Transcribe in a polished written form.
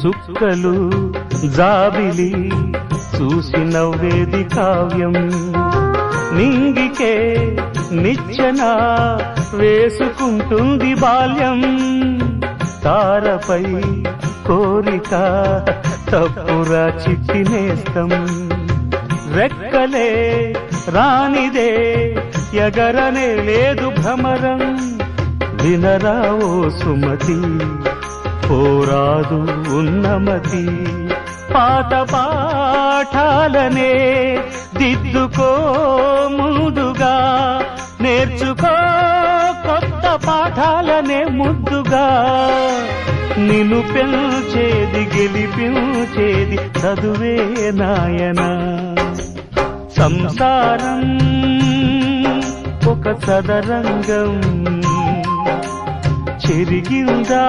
చుక్కలు జాబిలి చూసి నవ్వేది కావ్యం నింగికే నిచ్చెన వేసుకుంటుంది బాల్యం తారపై కోరిక తప్పురా చిట్టినేస్తం రెక్కలే రానిదే ఎగరనే లేదు భ్రమరం వినరా ఓ సుమతి పోరాదు ఉన్నమతి పాత పాఠాలనే దిద్దుకో ముందుగా నేర్చుకో కొత్త పాఠాలనే ముద్దుగా నిన్ను పెంచేది గెలిపించేది చదువే నాయనా సంసారం ఒక సదరంగం చెరిగిందా